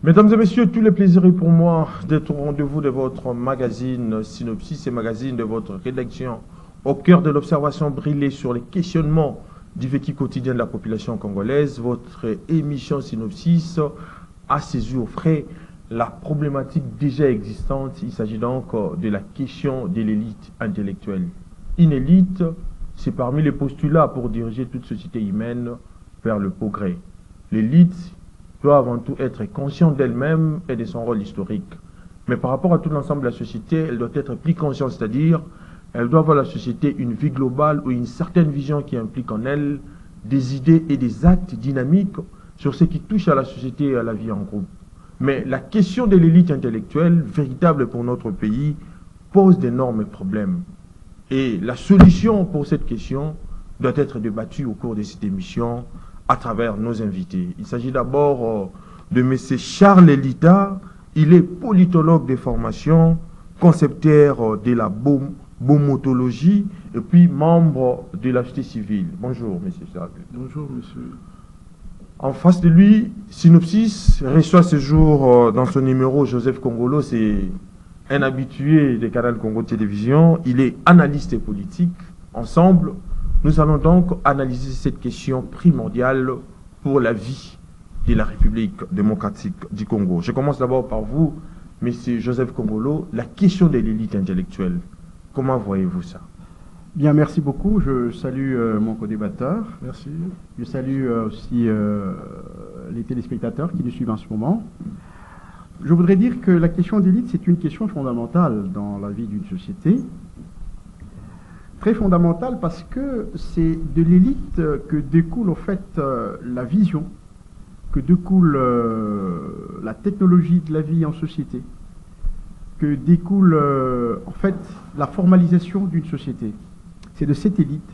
Mesdames et messieurs, tous les plaisirs est pour moi d'être au rendez-vous de votre magazine Synopsis et magazine de votre rédaction au cœur de l'observation brillée sur les questionnements du vécu quotidien de la population congolaise. Votre émission Synopsis a saisi au frais la problématique déjà existante. Il s'agit donc de la question de l'élite intellectuelle. Une élite, c'est parmi les postulats pour diriger toute société humaine vers le progrès. L'élite doit avant tout être consciente d'elle-même et de son rôle historique. Mais par rapport à tout l'ensemble de la société, elle doit être plus consciente, c'est-à-dire elle doit voir la société une vie globale ou une certaine vision qui implique en elle des idées et des actes dynamiques sur ce qui touche à la société et à la vie en groupe. Mais la question de l'élite intellectuelle, véritable pour notre pays, pose d'énormes problèmes. Et la solution pour cette question doit être débattue au cours de cette émission à travers nos invités. Il s'agit d'abord de M. Charles Elita. Il est politologue de formation, concepteur de la bomotologie et puis membre de la société civile. Bonjour, M. Charles. Bonjour, monsieur. En face de lui, Synopsis reçoit ce jour dans son numéro Joseph Kongolo. C'est un habitué des canaux Congo Télévision. Il est analyste politique. Ensemble, nous allons donc analyser cette question primordiale pour la vie de la République démocratique du Congo. Je commence d'abord par vous, M. Joseph Kongolo. La question de l'élite intellectuelle, comment voyez-vous ça? Bien, merci beaucoup. Je salue mon co-débatteur. Merci. Je salue aussi les téléspectateurs qui nous suivent en ce moment. Je voudrais dire que la question d'élite, c'est une question fondamentale dans la vie d'une société. Très fondamentale parce que c'est de l'élite que découle en fait la vision, que découle la technologie de la vie en société, que découle en fait la formalisation d'une société. C'est de cette élite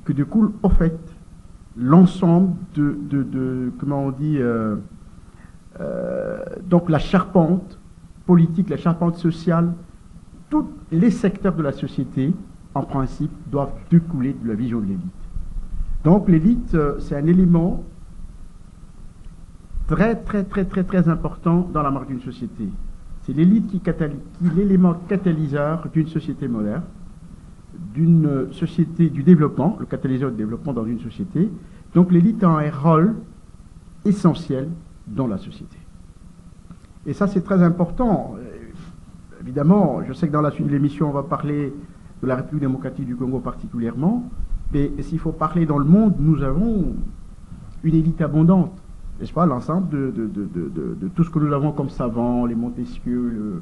que découle en fait l'ensemble de comment on dit, donc la charpente politique, la charpente sociale, tous les secteurs de la société en principe, doivent découler de la vision de l'élite. Donc l'élite, c'est un élément très important dans la marche d'une société. C'est l'élite qui est l'élément catalyseur d'une société moderne, d'une société du développement, le catalyseur du développement dans une société. Donc l'élite a un rôle essentiel dans la société. Et ça, c'est très important. Évidemment, je sais que dans la suite de l'émission, on va parler de la République démocratique du Congo particulièrement, mais s'il faut parler dans le monde, nous avons une élite abondante, n'est-ce pas? L'ensemble de tout ce que nous avons comme savants, les Montesquieu,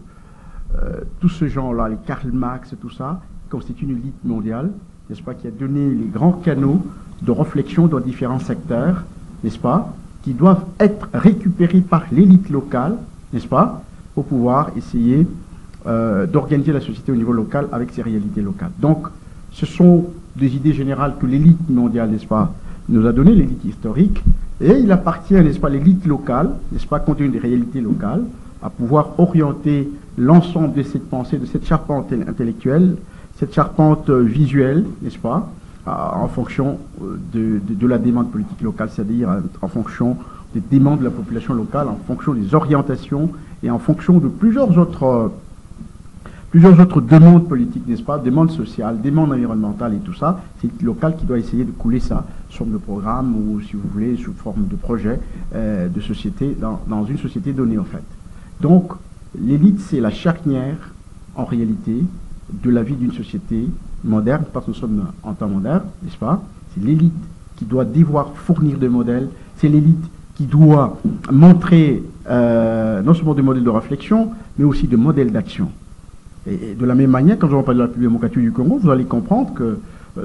tout ce genre-là, les Karl Marx, tout ça, constitue une élite mondiale, n'est-ce pas, qui a donné les grands canaux de réflexion dans différents secteurs, n'est-ce pas, qui doivent être récupérés par l'élite locale, n'est-ce pas, pour pouvoir essayer d'organiser la société au niveau local avec ses réalités locales. Donc, ce sont des idées générales que l'élite mondiale, n'est-ce pas, nous a donné, l'élite historique, et il appartient, n'est-ce pas, l'élite locale, n'est-ce pas, compte tenu des réalités locales, à pouvoir orienter l'ensemble de cette pensée, de cette charpente intellectuelle, cette charpente visuelle, n'est-ce pas, en fonction de la demande politique locale, c'est-à-dire en fonction des demandes de la population locale, en fonction des orientations et en fonction de plusieurs autres demandes politiques, n'est-ce pas, demandes sociales, demandes environnementales et tout ça. C'est le local qui doit essayer de couler ça sous forme de programme ou, si vous voulez, sous forme de projet de société, dans une société donnée, en fait. Donc, l'élite, c'est la charnière, en réalité, de la vie d'une société moderne, parce que nous sommes en temps moderne, n'est-ce pas? C'est l'élite qui doit devoir fournir des modèles, c'est l'élite qui doit montrer non seulement des modèles de réflexion, mais aussi des modèles d'action. Et de la même manière, quand je parle de la République démocratique du Congo, vous allez comprendre que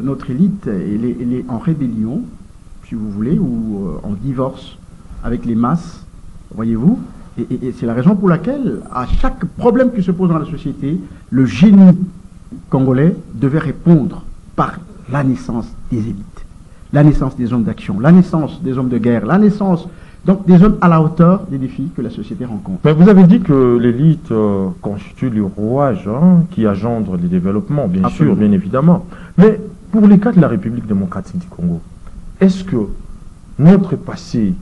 notre élite, elle est en rébellion, si vous voulez, ou en divorce avec les masses, voyez-vous. Et c'est la raison pour laquelle, à chaque problème qui se pose dans la société, le génie congolais devait répondre par la naissance des élites, la naissance des hommes d'action, la naissance des hommes de guerre, la naissance donc des hommes à la hauteur des défis que la société rencontre. Mais vous avez dit que l'élite constitue le rouage qui engendre les développements, bien Absolument. sûr, bien évidemment. Mais pour les cas de la République démocratique du Congo, est-ce que notre passé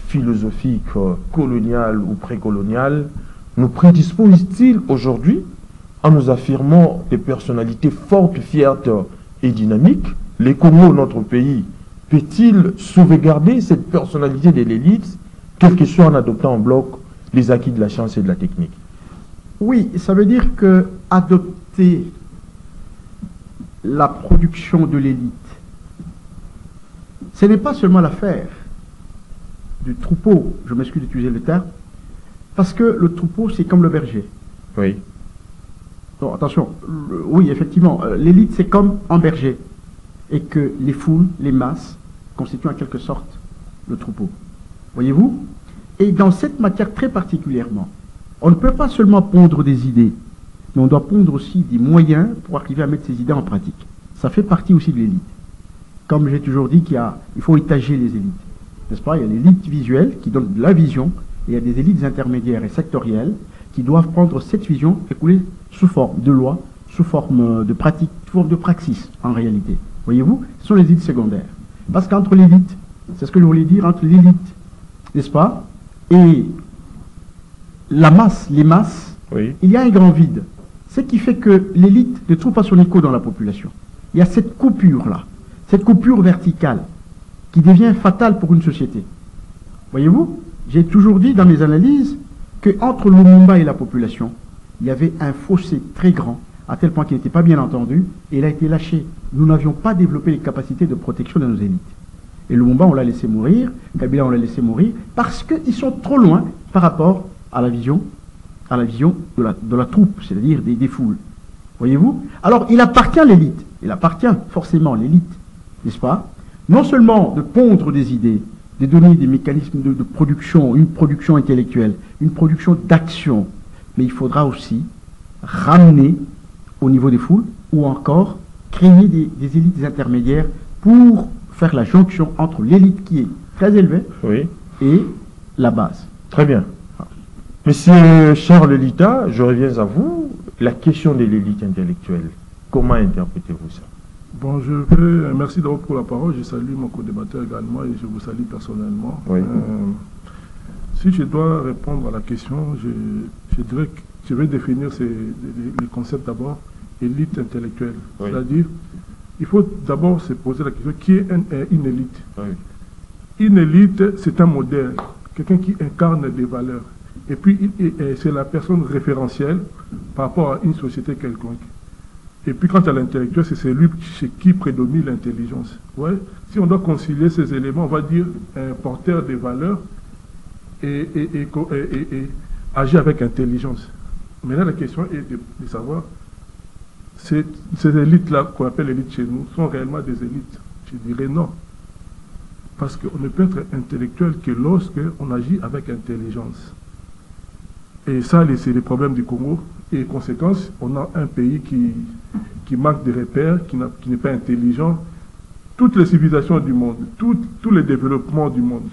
philosophique colonial ou précolonial nous prédispose-t-il aujourd'hui en nous affirmant des personnalités fortes, fières et dynamiques? Les Congo, notre pays, peut-il sauvegarder cette personnalité de l'élite, quel que soit en adoptant en bloc les acquis de la science et de la technique? Oui, ça veut dire que adopter la production de l'élite, ce n'est pas seulement l'affaire du troupeau, je m'excuse d'utiliser le terme, parce que le troupeau, c'est comme le berger. Oui. Non, attention, oui, effectivement, l'élite, c'est comme un berger, et que les foules, les masses, constituent en quelque sorte le troupeau. Voyez-vous? Et dans cette matière très particulièrement, on ne peut pas seulement pondre des idées, mais on doit pondre aussi des moyens pour arriver à mettre ces idées en pratique. Ça fait partie aussi de l'élite. Comme j'ai toujours dit il faut étager les élites. N'est-ce pas? Il y a l'élite visuelle qui donne de la vision, et il y a des élites intermédiaires et sectorielles qui doivent prendre cette vision et couler sous forme de loi, sous forme de pratique, sous forme de praxis en réalité. Voyez-vous? Ce sont les élites secondaires. Parce qu'entre l'élite, c'est ce que je voulais dire, entre l'élite, n'est-ce pas, et la masse, les masses, oui, il y a un grand vide. Ce qui fait que l'élite ne trouve pas son écho dans la population. Il y a cette coupure-là, cette coupure verticale qui devient fatale pour une société. Voyez-vous? J'ai toujours dit dans mes analyses qu'entre Lumumba et la population, il y avait un fossé très grand, à tel point qu'il n'était pas bien entendu, et il a été lâché. Nous n'avions pas développé les capacités de protection de nos élites. Et Lumumba, on l'a laissé mourir, Kabila, on l'a laissé mourir, parce qu'ils sont trop loin par rapport à la vision de la troupe, c'est-à-dire des foules. Voyez-vous? Alors, il appartient à l'élite, il appartient forcément à l'élite, n'est-ce pas? Non seulement de pondre des idées, de donner des mécanismes de production, une production intellectuelle, une production d'action, mais il faudra aussi ramener au niveau des foules, ou encore créer des élites intermédiaires pour faire la jonction entre l'élite qui est très élevée, oui, et la base. Très bien. Monsieur Charles Lita, je reviens à vous. La question de l'élite intellectuelle, comment interprétez-vous ça? Bon, merci d'abord pour la parole. Je salue mon co-débatteur également et je vous salue personnellement. Oui. Si je dois répondre à la question, je dirais que je vais définir les concepts d'abord. Élite intellectuelle. Oui. C'est-à-dire, il faut d'abord se poser la question, qui est une élite? Oui. Une élite, c'est un modèle, quelqu'un qui incarne des valeurs. Et puis, c'est la personne référentielle par rapport à une société quelconque. Et puis, quant à l'intellectuel, c'est celui chez qui prédomine l'intelligence. Ouais. Si on doit concilier ces éléments, on va dire un porteur des valeurs et agir avec intelligence. Mais là, la question est de savoir, ces élites-là, qu'on appelle l'élite chez nous, sont réellement des élites? Je dirais non. Parce qu'on ne peut être intellectuel que lorsqu'on agit avec intelligence. Et ça, c'est les problèmes du Congo. Et conséquence, on a un pays qui manque de repères, qui n'est pas intelligent. Toutes les civilisations du monde, tous les développements du monde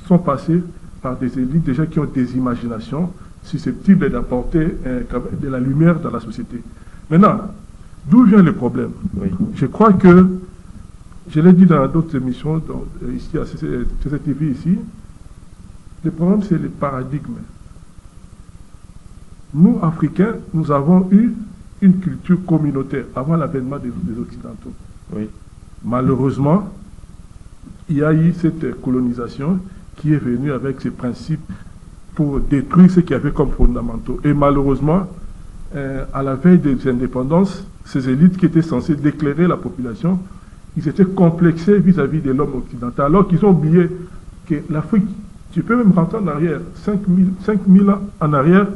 sont passés par des élites déjà qui ont des imaginations susceptibles d'apporter de la lumière dans la société. Maintenant, d'où vient le problème? Oui. Je crois que, je l'ai dit dans d'autres émissions, ici à CCTV ici, le problème c'est le paradigme. Nous, Africains, nous avons eu une culture communautaire avant l'avènement des Occidentaux. Oui. Malheureusement, il y a eu cette colonisation qui est venue avec ses principes pour détruire ce qu'il y avait comme fondamentaux. Et malheureusement, à la veille des indépendances, ces élites qui étaient censées éclairer la population, ils étaient complexés vis-à-vis de l'homme occidental, alors qu'ils ont oublié que l'Afrique, tu peux même rentrer en arrière, 5000 ans en arrière,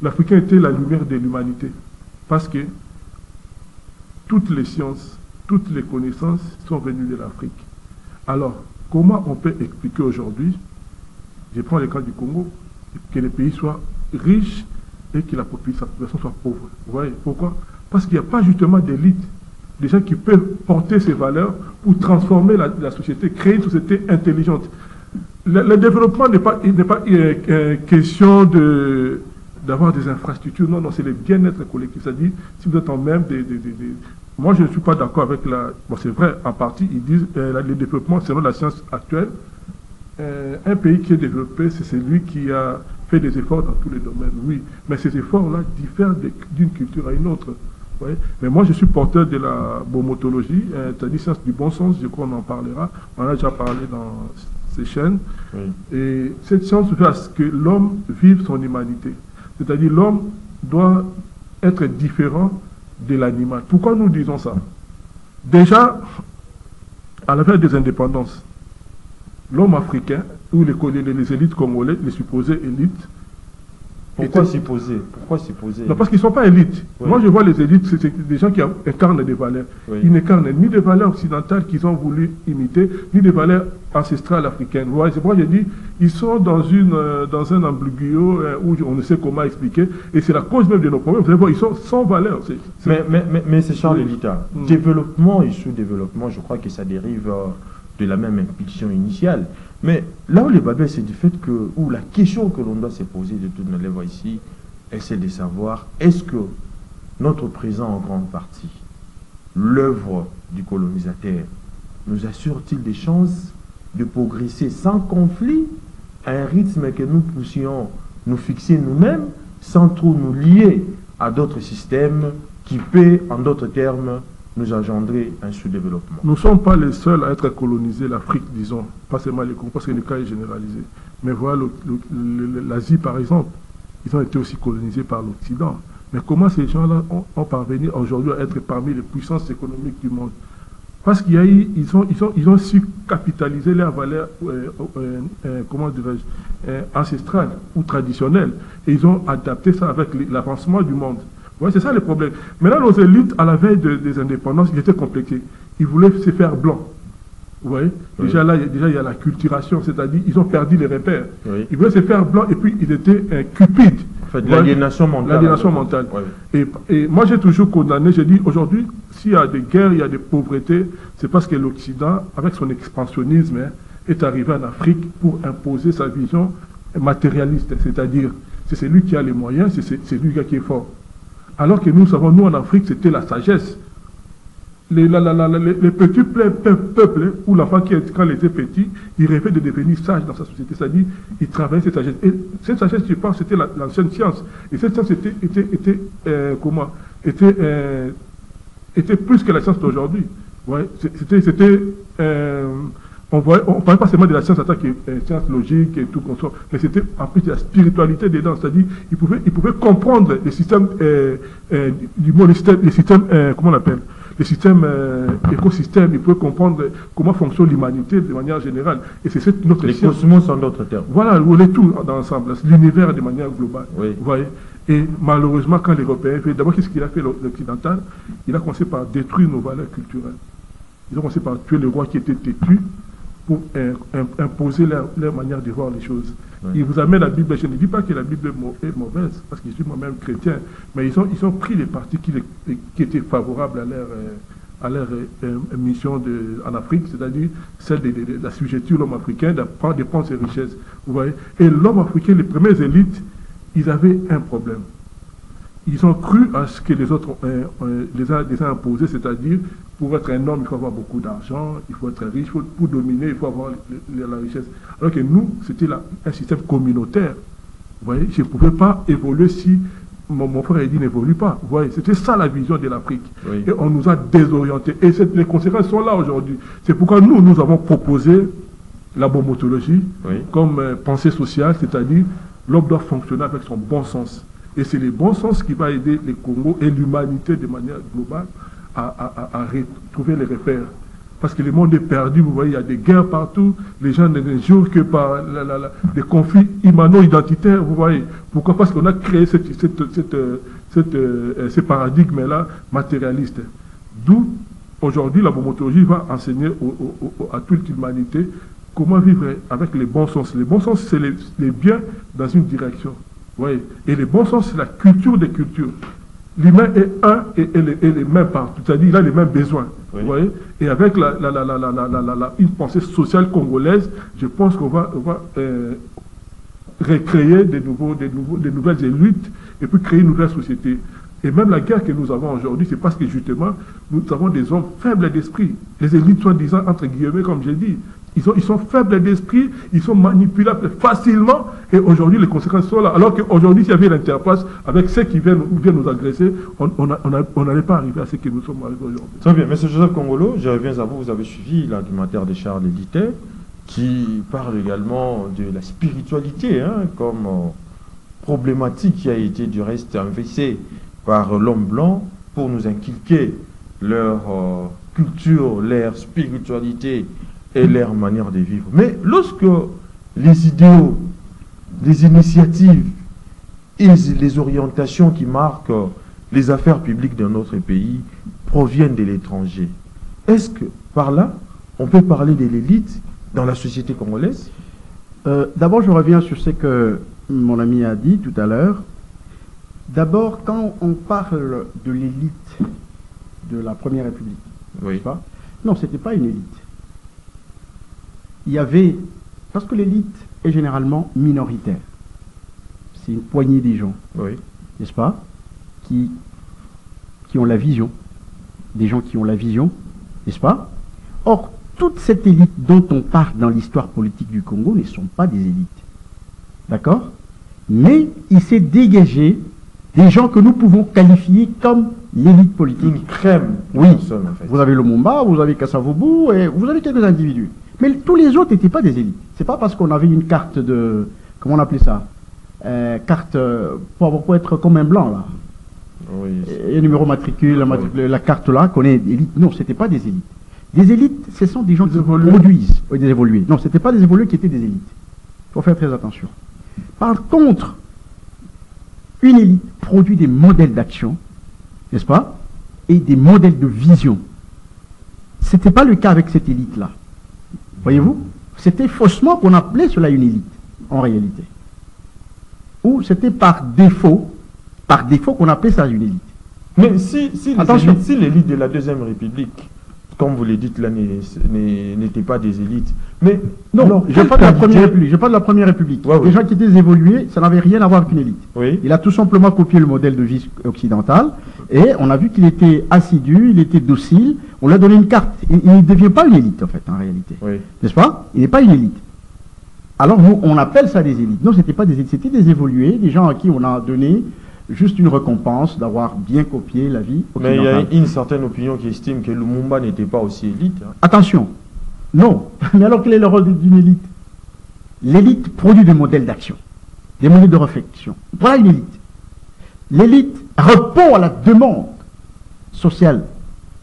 l'Africain était la lumière de l'humanité. Parce que toutes les sciences, toutes les connaissances sont venues de l'Afrique. Alors, comment on peut expliquer aujourd'hui, je prends le cas du Congo, que les pays soient riches et que la population soit pauvre? Vous voyez pourquoi? Parce qu'il n'y a pas justement d'élite, des gens qui peuvent porter ces valeurs pour transformer la société, créer une société intelligente. Le développement n'est pas question d'avoir des infrastructures, non, c'est le bien-être collectif. C'est-à-dire, si vous êtes en même moi, je ne suis pas d'accord avec bon, c'est vrai, en partie, ils disent le développement, selon la science actuelle, un pays qui est développé, c'est celui qui a fait des efforts dans tous les domaines, oui. Mais ces efforts-là diffèrent d'une culture à une autre. Ouais. Mais moi, je suis porteur de la bomotologie, c'est-à-dire science du bon sens, je crois qu'on en parlera. On en a déjà parlé dans ces chaînes. Oui. Et cette science fait à ce que l'homme vive son humanité. C'est-à-dire l'homme doit être différent de l'animal. Pourquoi nous disons ça? Déjà, à la veille des indépendances, l'homme africain, ou les élites congolaises, les supposées élites, Pourquoi supposer? Non, parce qu'ils ne sont pas élites. Oui. Moi, je vois les élites, c'est des gens qui incarnent des valeurs. Oui. Ils n'incarnent ni des valeurs occidentales qu'ils ont voulu imiter, ni des valeurs ancestrales africaines. Vous voyez, c'est pourquoi je dis, ils sont dans un ambiguo où on ne sait comment expliquer, et c'est la cause même de nos problèmes. Vous allez voir, ils sont sans valeur. Mais c'est Charles Elita. Développement et sous-développement, je crois que ça dérive de la même impulsion initiale. Mais là où le bas c'est du fait que, ou la question que l'on doit se poser de toutes nos lèvres ici, c'est de savoir, est-ce que notre présent en grande partie, l'œuvre du colonisateur, nous assure-t-il des chances de progresser sans conflit à un rythme que nous puissions nous fixer nous-mêmes, sans trop nous lier à d'autres systèmes qui paient, en d'autres termes, nous engendrer un sous-développement. Nous ne sommes pas les seuls à être colonisés, l'Afrique, disons, pas seulement les Congo, parce que le cas est généralisé. Mais voilà, l'Asie, par exemple, ils ont été aussi colonisés par l'Occident. Mais comment ces gens-là ont parvenu aujourd'hui à être parmi les puissances économiques du monde? Parce qu'il y a eu, ils ont su capitaliser leurs valeurs, comment dirais-je, ancestrales ou traditionnelles. Et ils ont adapté ça avec l'avancement du monde. Ouais, c'est ça le problème. Maintenant, nos élites, à la veille des indépendances, ils étaient complexés. Ils voulaient se faire blancs. Vous voyez, oui. Déjà, il y a la culturation, c'est-à-dire ils ont perdu les repères. Oui. Ils voulaient se faire blancs et puis ils étaient cupides. En fait, l'aliénation mentale. L'aliénation mentale. Oui. Et moi, j'ai toujours condamné, j'ai dit, aujourd'hui, s'il y a des guerres, il y a des pauvretés, c'est parce que l'Occident, avec son expansionnisme, est arrivé en Afrique pour imposer sa vision matérialiste. C'est-à-dire, c'est celui qui a les moyens, c'est lui qui est fort. Alors que nous savons, nous en Afrique, c'était la sagesse. Les petits peuples, où l'enfant, quand il était petit, il rêvait de devenir sage dans sa société. C'est-à-dire, il travaillait cette sagesse. Et cette sagesse, je pense, c'était l'ancienne science. Et cette science était plus que la science d'aujourd'hui. Ouais, on ne parlait pas seulement de la science en tant que science logique et tout comme ça, mais c'était en plus de la spiritualité dedans. C'est-à-dire, ils pouvaient comprendre les systèmes du monde, les systèmes, comment on appelle, les systèmes écosystèmes, ils pouvaient comprendre comment fonctionne l'humanité de manière générale. Et c'est notre science. Les cosmos en d'autres termes. Voilà, on est tout dans l'ensemble, l'univers de manière globale. Oui. Vous voyez. Et malheureusement, quand l'Européen fait, d'abord, qu'est-ce qu'il a fait l'Occidental? Il a commencé par détruire nos valeurs culturelles. Ils ont commencé par tuer les rois qui étaient têtus pour imposer leur manière de voir les choses. Oui. Ils vous amènent la Bible. Je ne dis pas que la Bible est mauvaise, parce que je suis moi-même chrétien, mais ils ont pris les parties qui étaient favorables à leur mission en Afrique, c'est-à-dire celle de l'assujettir l'homme africain, de prendre ses richesses. Vous voyez. Et l'homme africain, les premières élites, ils avaient un problème. Ils ont cru à ce que les autres les a imposés, c'est-à-dire, pour être un homme, il faut avoir beaucoup d'argent, il faut être riche, pour dominer, il faut avoir la richesse. Alors que nous, c'était un système communautaire. Vous voyez, je ne pouvais pas évoluer si mon frère a dit n'évolue pas. Vous voyez, c'était ça la vision de l'Afrique. Oui. Et on nous a désorientés. Et les conséquences sont là aujourd'hui. C'est pourquoi nous avons proposé la bomotologie comme pensée sociale, c'est-à-dire l'homme doit fonctionner avec son bon sens. Et c'est le bon sens qui va aider les Congos et l'humanité de manière globale à retrouver les repères. Parce que le monde est perdu, vous voyez, il y a des guerres partout, les gens ne jouent que par des conflits humano-identitaires, vous voyez. Pourquoi? Parce qu'on a créé ce paradigme-là matérialiste. D'où, aujourd'hui, la bomotologie va enseigner à toute l'humanité comment vivre avec les bons sens. Les bons sens, c'est les biens dans une direction. Oui. Et le bon sens, c'est la culture des cultures. L'humain est un et les mêmes partout. C'est-à-dire qu'il a les mêmes besoins. Oui. Vous voyez. Et avec une pensée sociale congolaise, je pense qu'on va recréer des nouvelles élites et puis créer une nouvelle société. Et même la guerre que nous avons aujourd'hui, c'est parce que justement, nous avons des hommes faibles d'esprit. Les élites, soi-disant, entre guillemets, comme j'ai dit, Ils sont faibles d'esprit, ils sont manipulables facilement, et aujourd'hui les conséquences sont là. Alors qu'aujourd'hui, s'il y avait l'interface avec ceux qui viennent nous agresser, on n'allait pas arriver à ce que nous sommes arrivés aujourd'hui. Très bien, M. Joseph Kongolo, je reviens à vous, vous avez suivi l'argumentaire de Charles Elité, qui parle également de la spiritualité, comme problématique qui a été du reste investie par l'homme blanc pour nous inculquer leur culture, leur spiritualité et leur manière de vivre. Mais lorsque les idéaux, les initiatives et les orientations qui marquent les affaires publiques de notre pays proviennent de l'étranger, est-ce que par là, on peut parler de l'élite dans la société congolaise? D'abord, je reviens sur ce que mon ami a dit tout à l'heure. D'abord, quand on parle de l'élite de la Première République, oui. Pas non, ce n'était pas une élite. Il y avait, parce que l'élite est généralement minoritaire. C'est une poignée des gens, oui. N'est-ce pas, qui ont la vision. Des gens qui ont la vision, n'est-ce pas? Or, toute cette élite dont on parle dans l'histoire politique du Congo ne sont pas des élites. D'accord? Mais il s'est dégagé des gens que nous pouvons qualifier comme l'élite politique. Une crème. Oui. Personne, en fait. Vous avez le Lumumba, vous avez Kasavubu, et vous avez quelques individus. Mais tous les autres n'étaient pas des élites. C'est pas parce qu'on avait une carte de... Comment on appelait ça? Carte pour être comme un blanc, là. Oui. Et numéro matricule, la carte là, qu'on est élite. Non, ce n'était pas des élites. Des élites, ce sont des gens qui produisent. Oui, des évolués. Non, ce n'était pas des évolués qui étaient des élites. Il faut faire très attention. Par contre, une élite produit des modèles d'action, n'est-ce pas, et des modèles de vision. Ce n'était pas le cas avec cette élite-là. Voyez-vous? C'était faussement qu'on appelait cela une élite, en réalité. Ou c'était par défaut qu'on appelait ça une élite. Mais si Attention. Si l'élite de la Deuxième République, comme vous le dites là, n'était pas des élites, mais non, je ne parle de la Première République. Je parle de la Première République. Ouais, les gens qui étaient évolués, ça n'avait rien à voir avec une élite. Oui. Il a tout simplement copié le modèle de vie occidental et on a vu qu'il était assidu, il était docile. On lui a donné une carte. Il ne devient pas une élite en fait, en réalité. Oui. N'est-ce pas? Il n'est pas une élite. Alors nous, on appelle ça des élites. Non, c'était pas des élites, c'était des évolués, des gens à qui on a donné juste une récompense d'avoir bien copié la vie occidentale. Mais il y a une certaine opinion qui estime que Lumumba n'était pas aussi élite. Attention, non. Mais alors quel est le rôle d'une élite? L'élite produit des modèles d'action, des modèles de réflexion. Voilà une élite. L'élite répond à la demande sociale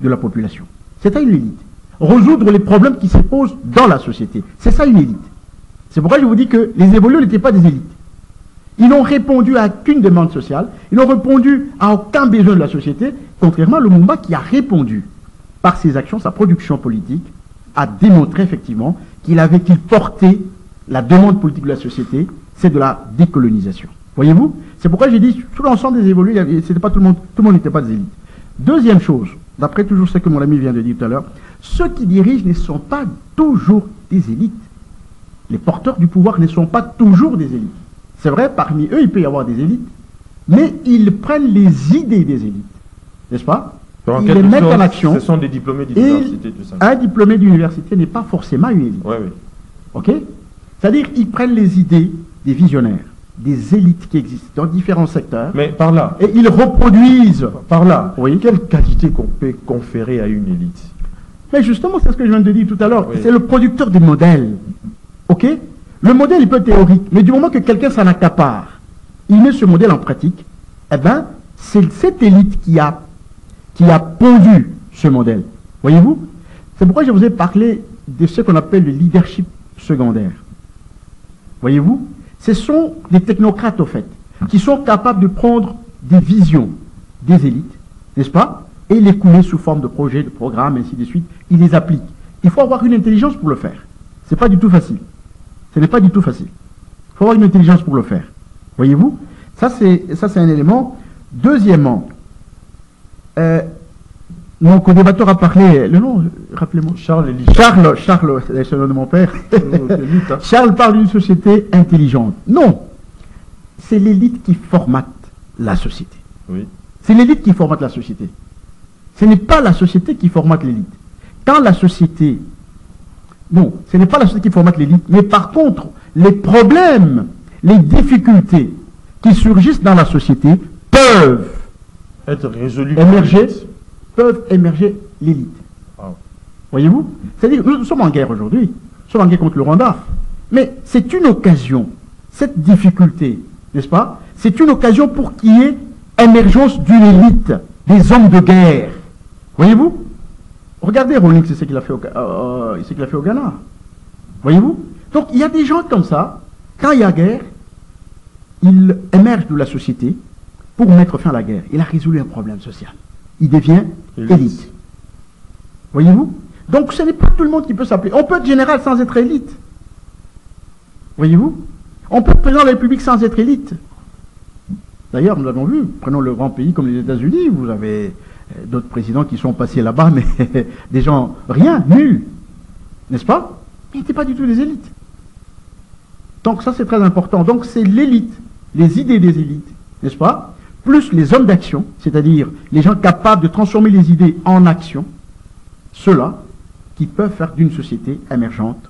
de la population. C'est ça une élite. Résoudre les problèmes qui se posent dans la société. C'est ça une élite. C'est pourquoi je vous dis que les évolués n'étaient pas des élites. Ils n'ont répondu à aucune demande sociale, ils n'ont répondu à aucun besoin de la société, contrairement à Lumumba qui a répondu par ses actions, sa production politique, a démontré effectivement qu'il portait la demande politique de la société, c'est de la décolonisation. Voyez-vous? C'est pourquoi j'ai dit, tout l'ensemble des évolués, c'était pas tout le monde n'était pas des élites. Deuxième chose, d'après toujours ce que mon ami vient de dire tout à l'heure, ceux qui dirigent ne sont pas toujours des élites. Les porteurs du pouvoir ne sont pas toujours des élites. C'est vrai, parmi eux, il peut y avoir des élites, mais ils prennent les idées des élites, n'est-ce pas? Ils les mettent en action. Ce sont des diplômés d'université, tout ça. Un diplômé d'université n'est pas forcément une élite. Oui, oui. Ok? C'est-à-dire qu'ils prennent les idées des visionnaires, des élites qui existent dans différents secteurs. Mais par là. Et ils reproduisent. Par là. Oui. Quelle qualité qu'on peut conférer à une élite? Mais justement, c'est ce que je viens de dire tout à l'heure. Oui. C'est le producteur des modèles. Ok? Le modèle, il peut être théorique, mais du moment que quelqu'un s'en accapare, il met ce modèle en pratique, eh bien, c'est cette élite qui a pondu ce modèle. Voyez-vous? C'est pourquoi je vous ai parlé de ce qu'on appelle le leadership secondaire. Voyez-vous? Ce sont des technocrates, au fait, qui sont capables de prendre des visions des élites, n'est-ce pas? Et les couler sous forme de projets, de programmes, ainsi de suite. Ils les appliquent. Il faut avoir une intelligence pour le faire. Ce n'est pas du tout facile. Ce n'est pas du tout facile. Il faut avoir une intelligence pour le faire. Voyez-vous? Ça, c'est un élément. Deuxièmement, mon co-débatteur a parlé, le nom, rappelez-moi. Charles Elite. Charles, c'est le nom de mon père. Charles parle d'une société intelligente. Non, c'est l'élite qui formate la société. Oui. C'est l'élite qui formate la société. Ce n'est pas la société qui formate l'élite. Quand la société Non, ce n'est pas la société qui formate l'élite, mais par contre, les problèmes, les difficultés qui surgissent dans la société peuvent être résolus, peuvent émerger l'élite. Wow. Voyez-vous? C'est-à-dire, nous sommes en guerre aujourd'hui, nous sommes en guerre contre le Rwanda, mais c'est une occasion, cette difficulté, n'est-ce pas? C'est une occasion pour qu'il y ait émergence d'une élite, des hommes de guerre. Voyez-vous? Regardez Rawlings, c'est ce qu'il a fait au Ghana. Voyez-vous? Donc il y a des gens comme ça, quand il y a guerre, ils émergent de la société pour mettre fin à la guerre. Il a résolu un problème social. Il devient élite. Voyez-vous? Donc ce n'est pas tout le monde qui peut s'appeler. On peut être général sans être élite. Voyez-vous? On peut être président de la République sans être élite. D'ailleurs, nous l'avons vu, prenons le grand pays comme les États-Unis, vous avez d'autres présidents qui sont passés là-bas, mais des gens, rien, nuls, n'est-ce pas? Ils n'étaient pas du tout des élites. Donc ça, c'est très important. Donc c'est l'élite, les idées des élites, n'est-ce pas? Plus les hommes d'action, c'est-à-dire les gens capables de transformer les idées en action, ceux-là qui peuvent faire d'une société émergente,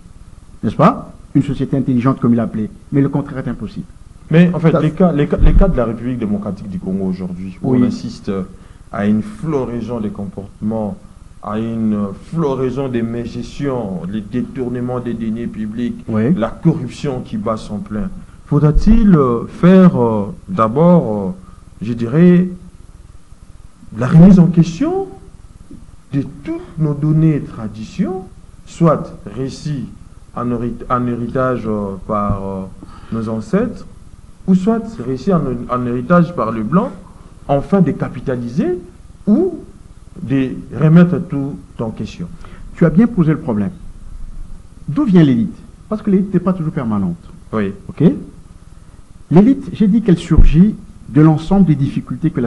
n'est-ce pas? Une société intelligente, comme il l'appelait. Mais le contraire est impossible. Mais en fait, les cas de la République démocratique du Congo aujourd'hui, où on assiste à une floraison des comportements, à une floraison des mégestions, les détournements des deniers publics, la corruption qui bat son plein. Faudra-t-il faire d'abord, je dirais, la remise en question de toutes nos données et traditions, soit récits en héritage par nos ancêtres, ou soit réussi en héritage par le blanc, enfin de capitaliser ou de remettre tout en question. Tu as bien posé le problème. D'où vient l'élite? Parce que l'élite n'est pas toujours permanente. Oui. Ok? L'élite, j'ai dit qu'elle surgit de l'ensemble des difficultés que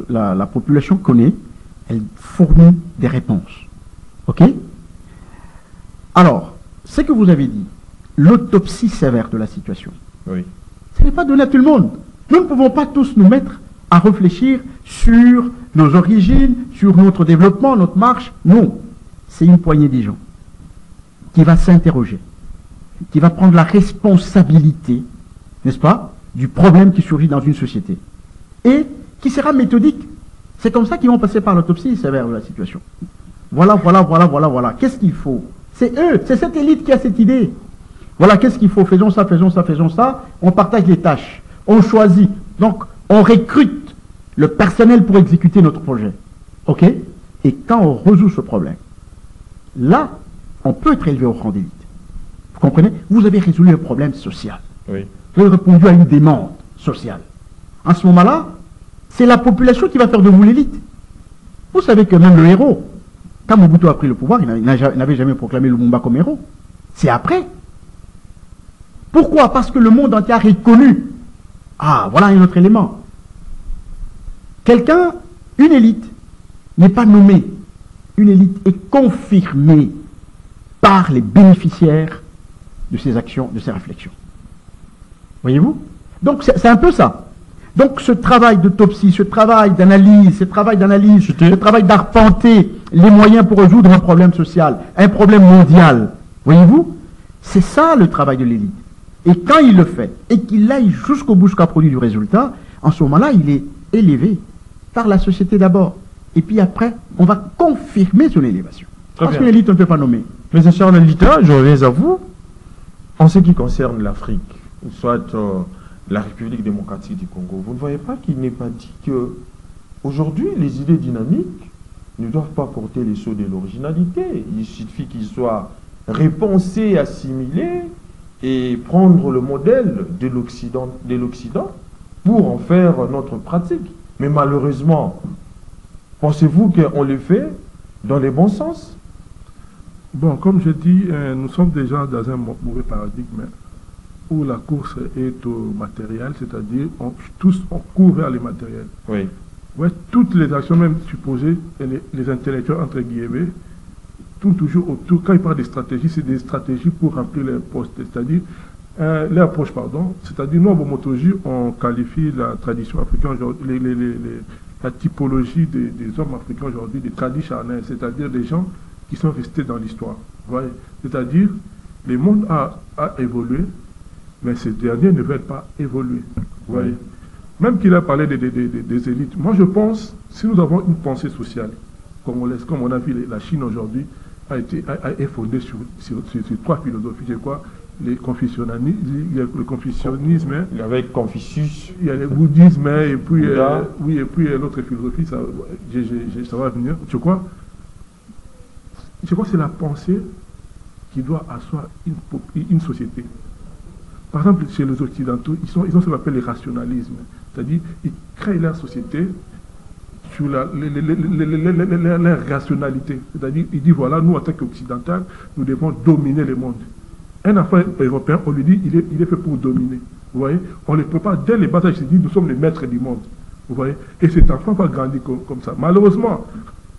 la population connaît. Elle fournit des réponses. Ok? Alors, ce que vous avez dit, l'autopsie sévère de la situation. Oui. Ce n'est pas donné à tout le monde. Nous ne pouvons pas tous nous mettre à réfléchir sur nos origines, sur notre développement, notre marche. Non. C'est une poignée de gens qui va s'interroger, qui va prendre la responsabilité, n'est-ce pas, du problème qui surgit dans une société. Et qui sera méthodique. C'est comme ça qu'ils vont passer par l'autopsie sévère de la situation. Voilà. Qu'est-ce qu'il faut? C'est eux, c'est cette élite qui a cette idée. Voilà, qu'est-ce qu'il faut? Faisons ça. On partage les tâches. On choisit. Donc, on recrute le personnel pour exécuter notre projet. OK? Et quand on résout ce problème, là, on peut être élevé au rang d'élite. Vous comprenez? Vous avez résolu un problème social. Oui. Vous avez répondu à une demande sociale. En ce moment-là, c'est la population qui va faire de vous l'élite. Vous savez que même le héros, quand Mobutu a pris le pouvoir, il n'avait jamais proclamé Lumumba comme héros. C'est après. Pourquoi? Parce que le monde entier a reconnu. Ah, voilà un autre élément. Quelqu'un, une élite, n'est pas nommée. Une élite est confirmée par les bénéficiaires de ses actions, de ses réflexions. Voyez-vous? Donc c'est un peu ça. Donc ce travail d'autopsie, ce travail d'analyse, ce travail d'arpenter les moyens pour résoudre un problème social, un problème mondial, voyez-vous? C'est ça le travail de l'élite. Et quand il le fait, et qu'il aille jusqu'au bout, jusqu'à produire du résultat, en ce moment-là, il est élevé par la société d'abord. Et puis après, on va confirmer son élévation. Parce que l'élite, on ne peut pas nommer. Mais cher Lolita, je reviens à vous. En ce qui concerne l'Afrique, soit la République démocratique du Congo, vous ne voyez pas qu'il n'est pas dit que aujourd'hui, les idées dynamiques ne doivent pas porter les sceaux de l'originalité. Il suffit qu'ils soient repensés, assimilés, et prendre le modèle de l'Occident pour en faire notre pratique. Mais malheureusement, pensez-vous qu'on le fait dans les bons sens? Bon, comme je dis, nous sommes déjà dans un mauvais paradigme où la course est au matériel, c'est-à-dire tous on court vers les matériels. Oui. Ouais, toutes les actions, même supposées, les intellectuels, entre guillemets, tournent toujours autour. Quand ils parlent des stratégies, c'est des stratégies pour remplir les postes, c'est-à-dire l'approche, pardon. C'est-à-dire, nous, en Bomotoji, on qualifie la tradition africaine aujourd'hui, la typologie des hommes africains aujourd'hui, des traditionnels, c'est-à-dire des gens qui sont restés dans l'histoire. C'est-à-dire, le monde a évolué, mais ces derniers ne veulent pas évoluer. Vous voyez. Même qu'il a parlé des élites, moi je pense, si nous avons une pensée sociale, comme on a vu la Chine aujourd'hui, est fondée sur 3 philosophies, je crois. Il y a le confucianisme. Il y avait Confucius. Il y a le bouddhisme, et puis, l'autre philosophie, ça va venir. Je crois que c'est la pensée qui doit asseoir une société. Par exemple, chez les Occidentaux, ils ont ce qu'on appelle le rationalisme. C'est-à-dire, ils créent leur société sur la rationalité. C'est-à-dire, ils disent, voilà, nous, en tant qu'Occidentaux, nous devons dominer le monde. Un enfant européen, on lui dit, il est fait pour dominer. Vous voyez? On le prépare dès les batailles, il dit, nous sommes les maîtres du monde. Vous voyez? Et cet enfant va grandir comme ça. Malheureusement,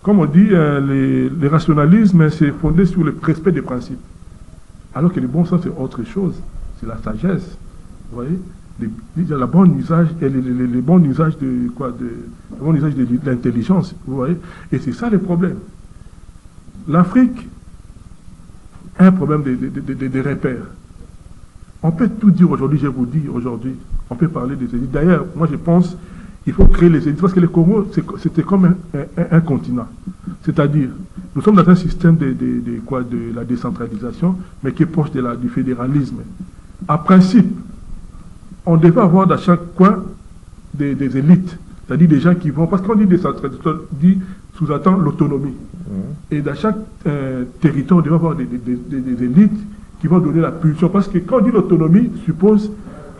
comme on dit, le rationalisme, c'est fondé sur le respect des principes. Alors que le bon sens, c'est autre chose. C'est la sagesse. Vous voyez? Le bon usage et le bon usage de l'intelligence. Vous voyez? Et c'est ça le problème. L'Afrique a un problème de repères. On peut tout dire aujourd'hui, je vous dis aujourd'hui. On peut parler des élites. D'ailleurs, moi je pense qu'il faut créer les élites. Parce que le Congo, c'était comme un continent. C'est-à-dire, nous sommes dans un système de la décentralisation, mais qui est proche du fédéralisme. À principe, on devait avoir dans chaque coin des élites, c'est-à-dire des gens qui vont, parce qu'on dit décentralisation, dit sous-entend l'autonomie. Et dans chaque territoire, on devait avoir des élites qui vont donner la pulsion, parce que quand on dit l'autonomie, suppose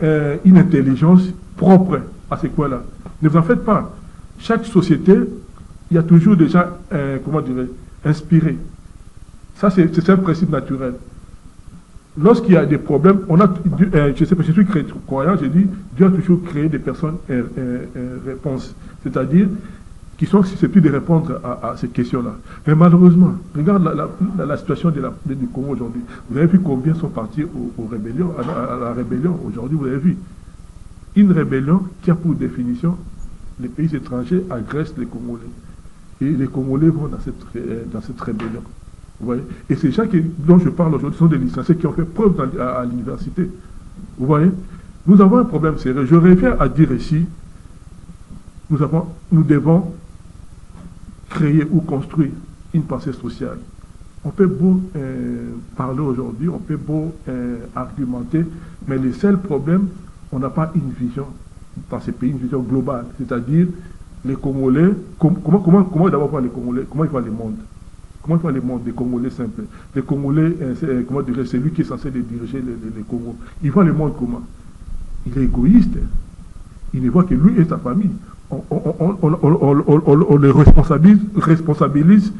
une intelligence propre à ces coins-là. Ne vous en faites pas. Chaque société, il y a toujours des gens, inspirés. Ça, c'est un principe naturel. Lorsqu'il y a des problèmes, je sais pas, je suis croyant, j'ai dit, Dieu a toujours créé des personnes réponses, c'est-à-dire qui sont susceptibles de répondre à ces questions-là. Mais malheureusement, regarde la situation du Congo aujourd'hui. Vous avez vu combien sont partis aux rébellions, à la rébellion aujourd'hui, vous avez vu. Une rébellion qui a pour définition les pays étrangers agressent les Congolais. Et les Congolais vont dans cette rébellion. Vous voyez? Et ces gens dont je parle aujourd'hui sont des licenciés qui ont fait preuve à l'université. Vous voyez? Nous avons un problème sérieux. Je reviens à dire ici, nous devons créer ou construire une pensée sociale. On peut beau parler aujourd'hui, on peut beau argumenter, mais le seul problème, on n'a pas une vision dans ces pays, une vision globale. C'est-à-dire, les Congolais, comment d'abord voir les Congolais, comment ils voient le monde? Comment ils voient le monde des Congolais simples? Les Congolais, c'est lui qui est censé diriger les Congos. Il voit le monde comment? Il est égoïste. Il ne voit que lui et sa famille. On les responsabilise.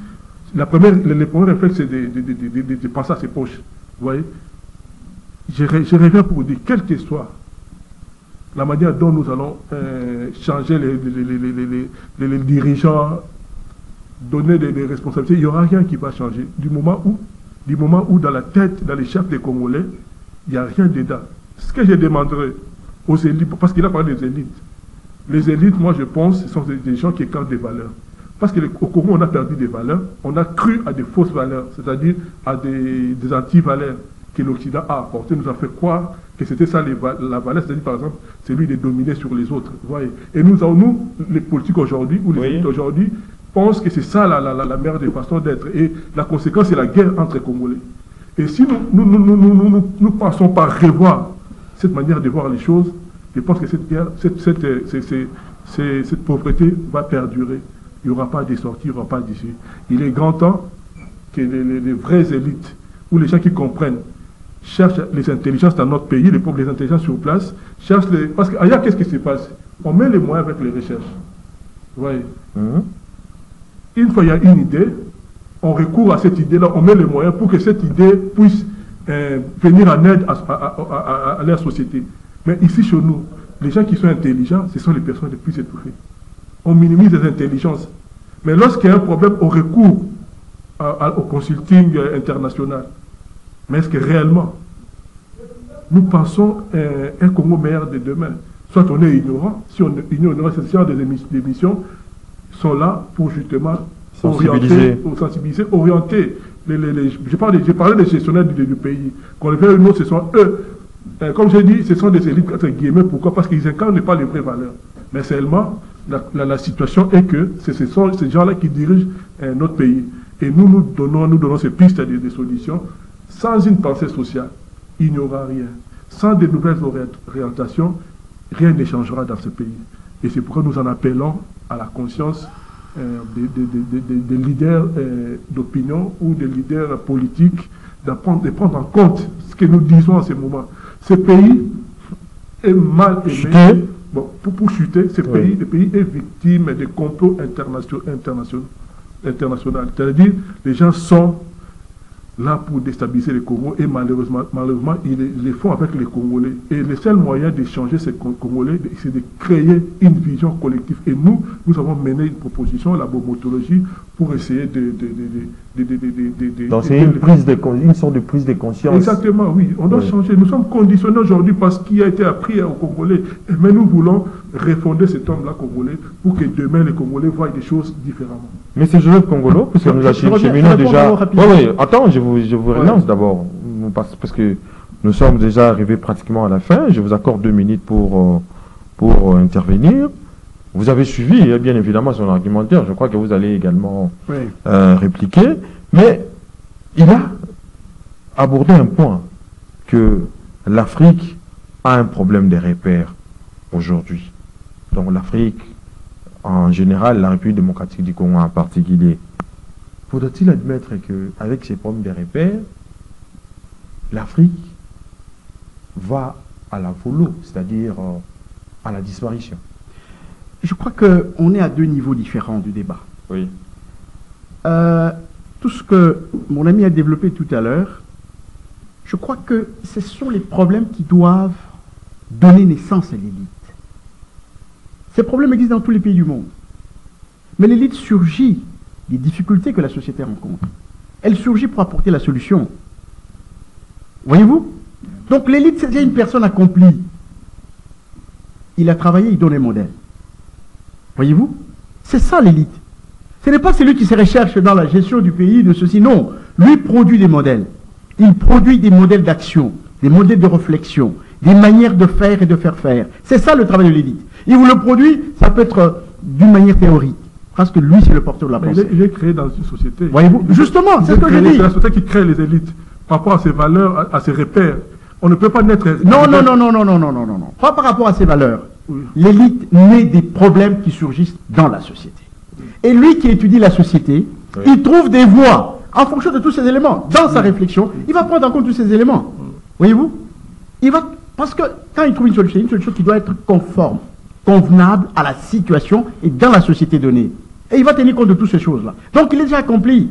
Le premier réflexe, c'est de penser à ses poches. Vous voyez? Je reviens pour vous dire, quelle que soit la manière dont nous allons changer les dirigeants, donner des responsabilités, il n'y aura rien qui va changer. Du moment où dans la tête, dans les chefs des Congolais, il n'y a rien dedans. Ce que je demanderai aux élites, parce qu'il a parlé des élites. Les élites, moi je pense, ce sont des gens qui incarnent des valeurs. Parce qu'au Congo, on a perdu des valeurs, on a cru à des fausses valeurs, c'est-à-dire à des anti-valeurs que l'Occident a apportées, nous a fait croire que c'était ça la valeur, c'est-à-dire par exemple, celui de dominer sur les autres. Vous voyez. Et nous, les politiques aujourd'hui, ou les élites aujourd'hui, pensent que c'est ça la meilleure des façons d'être. Et la conséquence, c'est la guerre entre les Congolais. Et si nous pensons pas revoir cette manière de voir les choses, je pense que cette guerre, cette pauvreté va perdurer. Il n'y aura pas de sortie, il n'y aura pas d'issue. Il est grand temps que les vraies élites, ou les gens qui comprennent, cherchent les intelligences dans notre pays, les intelligences sur place, cherchent parce qu'ailleurs, qu'est-ce qui se passe? On met les moyens avec les recherches. Vous voyez? Une fois il y a une idée, on recourt à cette idée-là, on met les moyens pour que cette idée puisse venir en aide à la société. Mais ici, chez nous, les gens qui sont intelligents, ce sont les personnes les plus étouffées. On minimise les intelligences. Mais lorsqu'il y a un problème, on recourt au consulting international. Mais est-ce que réellement, nous pensons un Congo meilleur de demain? Soit on est ignorant, si on est ignorant, ces genres d'émissions sont là pour justement sensibiliser, orienter j'ai parlé des gestionnaires du pays. Qu'on le fait ou non, ce sont eux. Comme j'ai dit, ce sont des élites, entre guillemets. Pourquoi? Parce qu'ils incarnent pas les vraies valeurs. Mais seulement, la situation est que ce sont ces gens-là qui dirigent notre pays. Et nous donnons ces pistes de solutions. Sans une pensée sociale, il n'y aura rien. Sans de nouvelles orientations, rien ne changera dans ce pays. Et c'est pourquoi nous en appelons à la conscience des leaders d'opinion ou des leaders politiques de prendre en compte ce que nous disons en ce moment. Ce pays est mal aimé. Bon, pour chuter, le pays est victime des complots internationaux. C'est-à-dire, les gens sont là pour déstabiliser les Congos et malheureusement ils les font avec les Congolais. Et le seul moyen de changer ces Congolais, c'est de créer une vision collective. Et nous avons mené une proposition, la bomotologie, pour essayer donc c'est une sorte de prise de conscience. Exactement, oui. On doit changer. Nous sommes conditionnés aujourd'hui parce qu'il a été appris aux Congolais. Mais nous voulons refonder cet homme-là congolais pour que demain les Congolais voient des choses différemment. Mais c'est Joseph Congolo, puisque nous acheminons déjà... Oui, attends, je vous relance d'abord, parce que nous sommes déjà arrivés pratiquement à la fin. Je vous accorde 2 minutes pour intervenir. Vous avez suivi, bien évidemment, son argumentaire. Je crois que vous allez également répliquer. Mais il a abordé un point, que l'Afrique a un problème de repères aujourd'hui. Donc l'Afrique, en général, la République démocratique du Congo en particulier. Faudrait-il admettre qu'avec ces problèmes de repères, l'Afrique va à la volo, c'est-à-dire à la disparition? Je crois qu'on est à 2 niveaux différents du débat. Oui. Tout ce que mon ami a développé tout à l'heure, je crois que ce sont les problèmes qui doivent donner naissance à l'élite. Ces problèmes existent dans tous les pays du monde. Mais l'élite surgit des difficultés que la société rencontre. Elle surgit pour apporter la solution. Voyez-vous? Donc l'élite, c'est une personne accomplie. Il a travaillé, il donne un modèle. Voyez-vous? C'est ça l'élite. Ce n'est pas celui qui se recherche dans la gestion du pays, de ceci. Non. Lui produit des modèles. Il produit des modèles d'action, des modèles de réflexion, des manières de faire et de faire faire. C'est ça le travail de l'élite. Il vous le produit, ça peut être d'une manière théorique. Parce que lui, c'est le porteur de la pensée. Il est créé dans une société. Voyez-vous? Justement, c'est ce que je dis. C'est la société qui crée les élites. Par rapport à ses valeurs, à ses repères. On ne peut pas naître... Non. Pas par rapport à ses valeurs. Oui. L'élite naît des problèmes qui surgissent dans la société. Et lui qui étudie la société, il trouve des voies en fonction de tous ces éléments. Dans sa réflexion, il va prendre en compte tous ces éléments. Voyez-vous? Parce que quand il trouve une solution qui doit être conforme, convenable à la situation et dans la société donnée. Et il va tenir compte de toutes ces choses-là. Donc il est déjà accompli.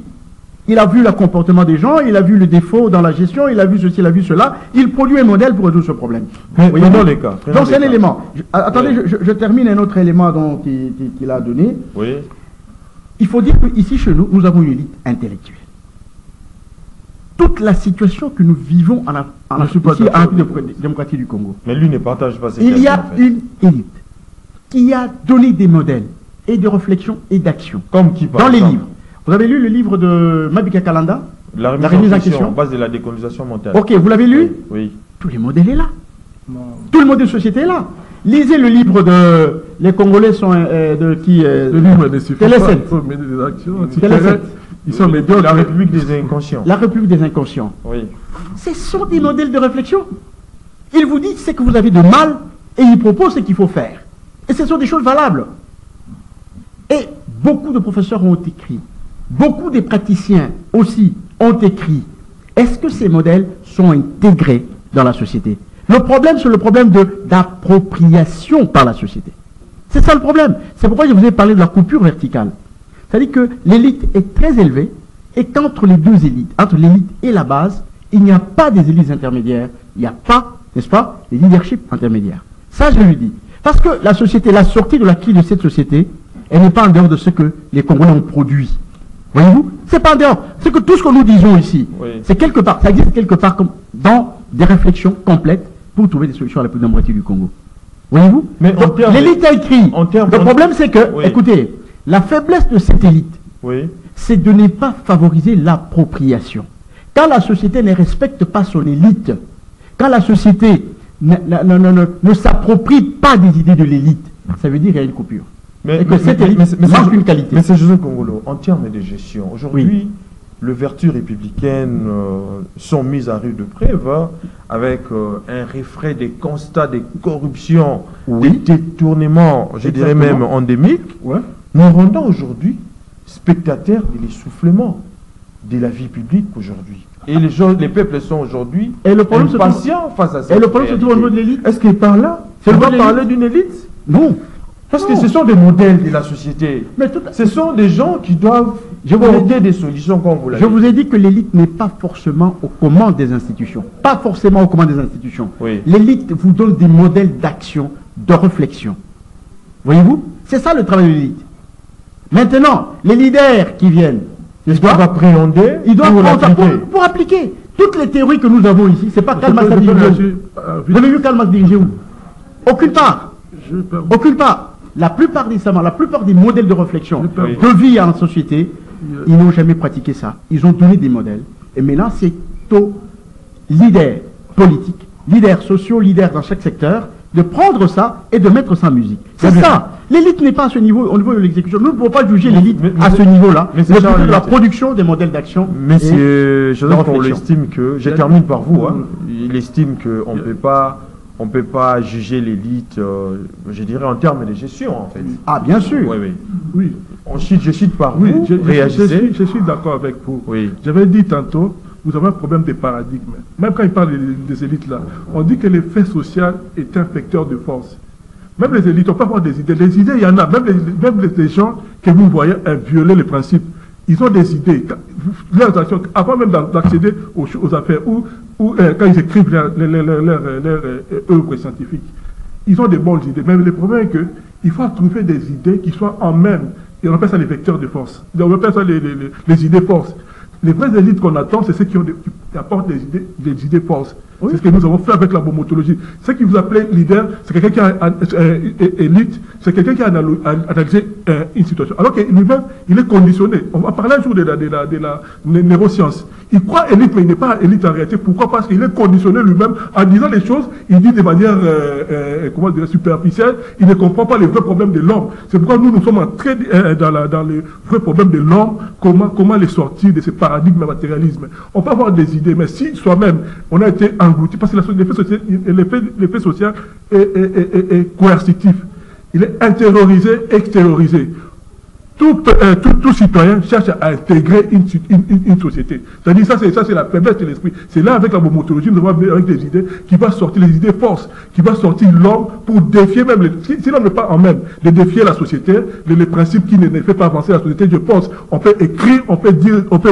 Il a vu le comportement des gens, il a vu le défaut dans la gestion, il a vu ceci, il a vu cela. Il produit un modèle pour résoudre ce problème. Prenons les cas. Donc c'est un élément. Attendez, je termine un autre élément qu'il a donné. Oui. Il faut dire qu'ici, chez nous, nous avons une élite intellectuelle. Toute la situation que nous vivons en République démocratique du Congo. Mais lui ne partage pas ces Il y a une élite qui a donné des modèles et de réflexion et d'action. Comme qui, dans les livres. Vous avez lu le livre de Mabika Kalanda, La remise en question, base de la décolonisation mondiale. Ok, vous l'avez lu? Oui. Tous les modèles sont là. Non. Tout le modèle de société est là. Lisez le livre de Les Congolais sont de qui le livre ne suffit pas. Il faut mener des actions. Ils sont médiocres. La République des inconscients. La République des inconscients. Oui. Ce sont des modèles de réflexion. Il vous dit ce que vous avez de mal et il propose ce qu'il faut faire. Et ce sont des choses valables. Et beaucoup de professeurs ont écrit. Beaucoup de praticiens aussi ont écrit. Est-ce que ces modèles sont intégrés dans la société? Le problème, c'est le problème d'appropriation par la société. C'est ça le problème. C'est pourquoi je vous ai parlé de la coupure verticale. C'est-à-dire que l'élite est très élevée et qu'entre les deux élites, entre l'élite et la base, il n'y a pas des élites intermédiaires. Il n'y a pas, n'est-ce pas, les leaderships intermédiaires. Ça, je lui dis. Parce que la société, la sortie de la crise de cette société, elle n'est pas en dehors de ce que les Congolais ont produit. Voyez-vous? C'est pas en dehors. C'est que tout ce que nous disons ici, c'est quelque part, ça existe quelque part comme dans des réflexions complètes pour trouver des solutions à la plus démocratique du Congo. Voyez-vous? Mais l'élite a écrit. Le problème, c'est que, écoutez, la faiblesse de cette élite, c'est de ne pas favoriser l'appropriation. Quand la société ne respecte pas son élite, quand la société ne s'approprie pas des idées de l'élite, ça veut dire qu'il y a une coupure. Et que cette élite manque une qualité. Mais c'est Joseph Kongolo, en termes de gestion, aujourd'hui, les vertus républicaines sont mises à rude preuve avec un reflet des constats de corruption, des détournements, je dirais même endémiques. Nous rendons aujourd'hui spectateurs de l'essoufflement de la vie publique aujourd'hui. Et les peuples sont aujourd'hui impatients face à ça. Et le problème se trouve au niveau de l'élite. Est-ce qu'il par là, on va parler d'une élite? Non. Parce que ce sont des modèles de la société. Mais ce sont des gens qui doivent porter des solutions, comme vous l'avez dit. Je vous ai dit que l'élite n'est pas forcément aux commandes des institutions. Pas forcément aux commandes des institutions. L'élite vous donne des modèles d'action, de réflexion. Voyez-vous? C'est ça le travail de l'élite. Maintenant, les leaders qui viennent, ils doivent appréhender, ils doivent pour appliquer. Toutes les théories que nous avons ici, c'est pas Karl Marx dirigé. Vous avez vu Karl Marx diriger où? Aucune part. Aucune part. La plupart des savants, la plupart des modèles de réflexion, de vie en société, ils n'ont jamais pratiqué ça. Ils ont donné des modèles. Et maintenant, c'est aux leaders politiques, leaders sociaux, leaders dans chaque secteur, de prendre ça et de mettre ça en musique. C'est ça. L'élite n'est pas à ce niveau, au niveau de l'exécution. Nous ne pouvons pas juger l'élite à ce niveau-là. Mais c'est de la production des modèles d'action. Mais c'est Joseph, on l'estime que, je termine par vous, hein, il estime qu'on ne peut pas juger l'élite, je dirais, en termes de gestion, en fait. Ah, bien sûr. Oui. Je cite par vous, réagissez. Je suis d'accord avec vous. J'avais dit tantôt, vous avez un problème de paradigme. Même quand il parle des élites là, on dit que l'effet social est un facteur de force. Même les élites, on peut avoir des idées. Les idées, il y en a. Même les gens que vous voyez violer les principes, ils ont des idées. Leurs actions, avant même d'accéder aux affaires, ou quand ils écrivent leurs œuvres scientifiques, ils ont des bonnes idées. Mais le problème est qu'il faut trouver des idées qui soient en même. Et on appelle ça les vecteurs de force. On appelle ça les idées forces. Les vraies élites qu'on attend, c'est ceux qui apportent des idées forces. C'est ce que nous avons fait avec la bomotologie. Ce qui vous appelez leader, c'est quelqu'un qui a élite, c'est quelqu'un qui a analysé une situation. Alors que lui-même, il est conditionné. On va parler un jour de la neuroscience. Il croit élite, mais il n'est pas élite en réalité. Pourquoi? Parce qu'il est conditionné lui-même. En disant les choses, il dit de manière superficielle. Il ne comprend pas les vrais problèmes de l'homme. C'est pourquoi nous sommes entrés dans les vrais problèmes de l'homme. Comment les sortir de ces paradigmes matérialisme. On peut avoir des idées, mais si soi-même, on a été englouti, parce que l'effet social est coercitif. Il est intériorisé, extériorisé. Tout citoyen cherche à intégrer une société. C'est-à-dire, ça c'est la faiblesse de l'esprit. C'est là, avec la bomotologie, nous avons avec des idées qui vont sortir les idées forces, qui vont sortir l'homme pour défier même, si l'homme n'est pas en même, de défier la société, les principes qui ne fait pas avancer la société. Je pense, on peut écrire, on peut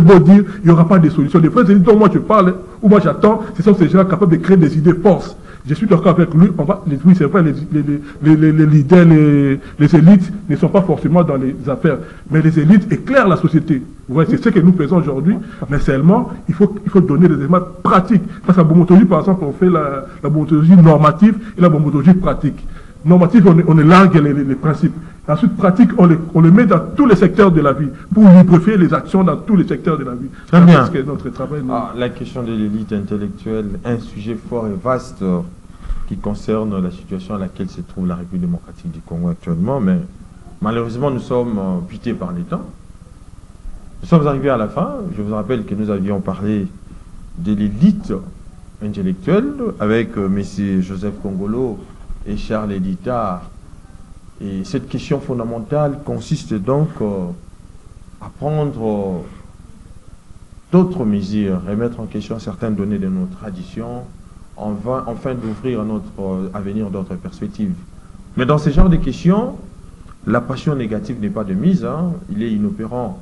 beau dire, il n'y aura pas de solution. Les frères dont moi je parle, ou moi j'attends, ce sont ces gens capables de créer des idées forces. Je suis d'accord avec lui. Oui, c'est vrai, les leaders, les élites ne sont pas forcément dans les affaires. Mais les élites éclairent la société. C'est ce que nous faisons aujourd'hui. Mais seulement, il faut donner des éléments pratiques. Parce qu'à la bomotologie, par exemple, on fait la bomotologie normative et la bomotologie pratique. Normative, on élargue les principes. Ensuite, pratique, on le met dans tous les secteurs de la vie, pour lubrifier les actions dans tous les secteurs de la vie. Très bien. Que notre travail, la question de l'élite intellectuelle, un sujet fort et vaste qui concerne la situation à laquelle se trouve la République démocratique du Congo actuellement, mais malheureusement, nous sommes butés par les temps. Nous sommes arrivés à la fin. Je vous rappelle que nous avions parlé de l'élite intellectuelle avec M. Joseph Kongolo et Charles Editard. Et cette question fondamentale consiste donc à prendre d'autres mesures, remettre en question certaines données de nos traditions, enfin d'ouvrir à notre avenir d'autres perspectives. Mais dans ce genre de questions, la passion négative n'est pas de mise. Il est inopérant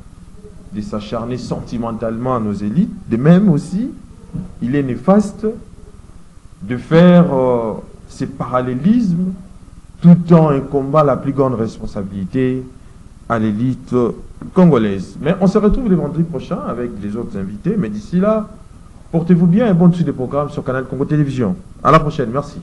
de s'acharner sentimentalement à nos élites. De même aussi, il est néfaste de faire ces parallélismes tout en incombant la plus grande responsabilité à l'élite congolaise. Mais on se retrouve le vendredi prochain avec les autres invités. Mais d'ici là, portez-vous bien et bonne suite des programmes sur Canal Congo Télévision. À la prochaine, merci.